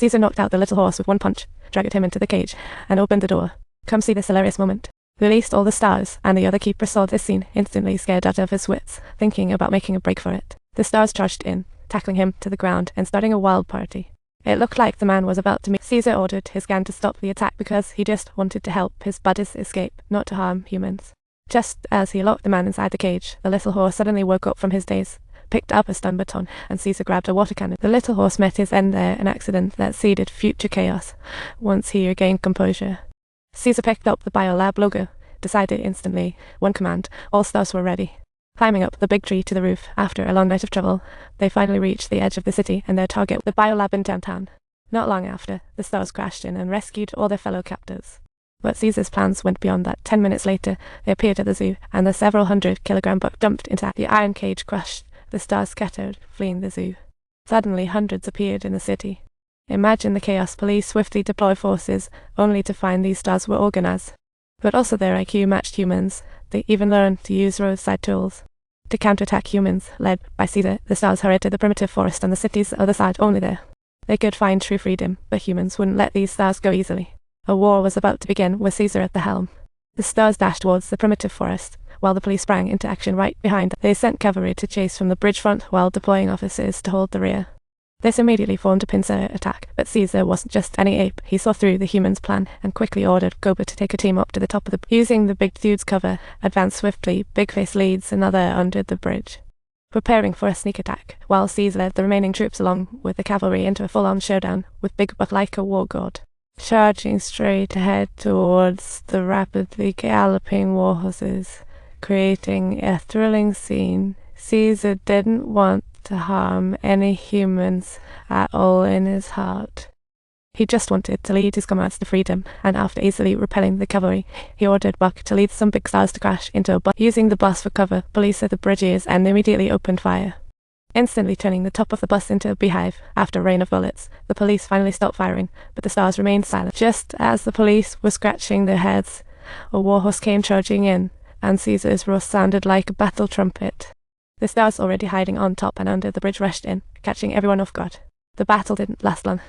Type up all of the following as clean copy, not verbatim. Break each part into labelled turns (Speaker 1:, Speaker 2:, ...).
Speaker 1: Caesar knocked out the little horse with one punch, dragged him into the cage, and opened the door. Come see this hilarious moment. Released all the stars, and the other keeper saw this scene, instantly scared out of his wits, thinking about making a break for it. The stars charged in, tackling him to the ground and starting a wild party. It looked like the man was about to meet. Caesar ordered his gang to stop the attack because he just wanted to help his buddies escape, not to harm humans. Just as he locked the man inside the cage, the little horse suddenly woke up from his daze, picked up a stun baton, and Caesar grabbed a water cannon. The little horse met his end there, an accident that seeded future chaos, once he regained composure. Caesar picked up the biolab logo, decided instantly, one command, all stars were ready. Climbing up the big tree to the roof, after a long night of travel, they finally reached the edge of the city and their target, the biolab in downtown. Not long after, the stars crashed in and rescued all their fellow captives. But Caesar's plans went beyond that. 10 minutes later, they appeared at the zoo, and the several 100-kilogram buck jumped into the iron cage, crushed. The stars scattered, fleeing the zoo. Suddenly, hundreds appeared in the city. Imagine the chaos. Police swiftly deploy forces, only to find these stars were organized. But also their IQ matched humans. They even learned to use roadside tools. To counterattack humans, led by Caesar, the stars hurried to the primitive forest on the city's other side. Only there they could find true freedom, but humans wouldn't let these stars go easily. A war was about to begin with Caesar at the helm. The stars dashed towards the primitive forest, while the police sprang into action right behind. They sent cavalry to chase from the bridge front while deploying officers to hold the rear. This immediately formed a pincer attack, but Caesar wasn't just any ape. He saw through the humans' plan and quickly ordered Goba to take a team up to the top of the using the big dude's cover, advance swiftly. Big Face leads another under the bridge, preparing for a sneak attack, while Caesar led the remaining troops along with the cavalry into a full-on showdown with Big Buck like a war god, charging straight ahead towards the rapidly galloping war horses, creating a thrilling scene. Caesar didn't want to harm any humans at all in his heart. He just wanted to lead his comrades to freedom, and after easily repelling the cavalry, he ordered Buck to lead some big stars to crash into a bus. Using the bus for cover, police at the bridges and immediately opened fire, instantly turning the top of the bus into a beehive. After a rain of bullets, the police finally stopped firing, but the stars remained silent. Just as the police were scratching their heads, a warhorse came charging in, and Caesar's roar sounded like a battle trumpet. The stars already hiding on top and under the bridge rushed in, catching everyone off guard. The battle didn't last long,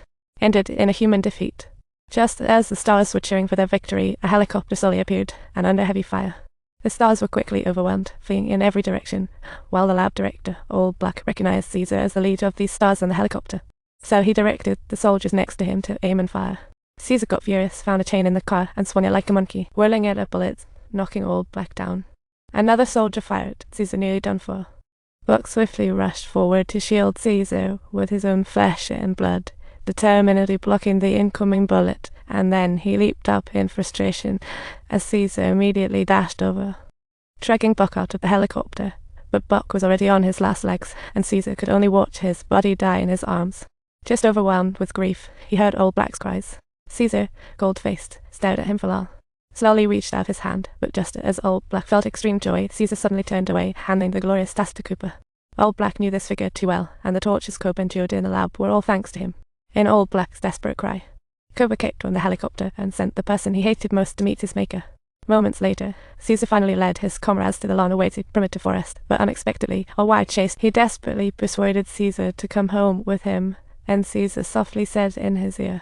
Speaker 1: ended in a human defeat. Just as the stars were cheering for their victory, a helicopter slowly appeared, and under heavy fire. The stars were quickly overwhelmed, fleeing in every direction, while the lab director, Old Black, recognized Caesar as the leader of these stars and the helicopter. So he directed the soldiers next to him to aim and fire. Caesar got furious, found a chain in the car, and swung it like a monkey, whirling it at bullets, knocking Old Black down. Another soldier fired, Caesar nearly done for. Buck swiftly rushed forward to shield Caesar with his own flesh and blood, determinedly blocking the incoming bullet, and then he leaped up in frustration as Caesar immediately dashed over, dragging Buck out of the helicopter. But Buck was already on his last legs, and Caesar could only watch his body die in his arms. Just overwhelmed with grief, he heard Old Black's cries. Caesar, gold-faced, stared at him for a while. Slowly reached out his hand, but just as Old Black felt extreme joy, Caesar suddenly turned away, handing the glorious task to Cooper. Old Black knew this figure too well, and the tortures Cooper endured in the lab were all thanks to him. In Old Black's desperate cry, Cooper kicked from the helicopter and sent the person he hated most to meet his maker. Moments later, Caesar finally led his comrades to the long-awaited primitive forest, but unexpectedly, a wild chase. He desperately persuaded Caesar to come home with him, and Caesar softly said in his ear,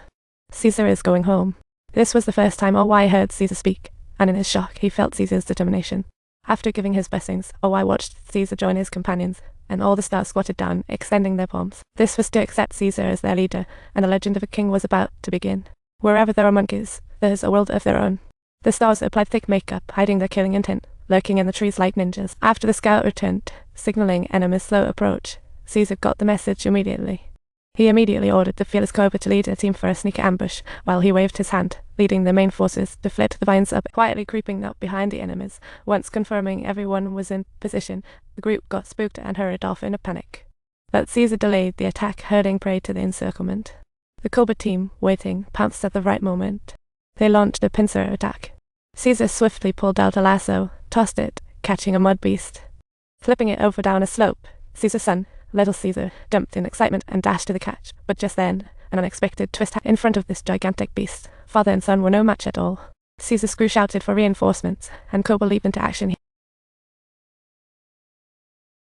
Speaker 1: "Caesar is going home." This was the first time Oi heard Caesar speak, and in his shock he felt Caesar's determination. After giving his blessings, Oi watched Caesar join his companions, and all the stars squatted down, extending their palms. This was to accept Caesar as their leader, and the legend of a king was about to begin. Wherever there are monkeys, there's a world of their own. The stars applied thick makeup, hiding their killing intent, lurking in the trees like ninjas. After the scout returned, signaling enemy's slow approach, Caesar got the message immediately. He immediately ordered the fearless Cobra to lead a team for a sneak ambush, while he waved his hand, leading the main forces to flit the vines up, quietly creeping up behind the enemies. Once confirming everyone was in position, the group got spooked and hurried off in a panic. But Caesar delayed the attack, herding prey to the encirclement. The Cobra team, waiting, pounced at the right moment. They launched a pincer attack. Caesar swiftly pulled out a lasso, tossed it, catching a mud beast. Flipping it over down a slope, Caesar's son, Little Caesar, jumped in excitement and dashed to the catch, but just then, an unexpected twist happened in front of this gigantic beast. Father and son were no match at all. Caesar's crew shouted for reinforcements, and Cobra leaped into action.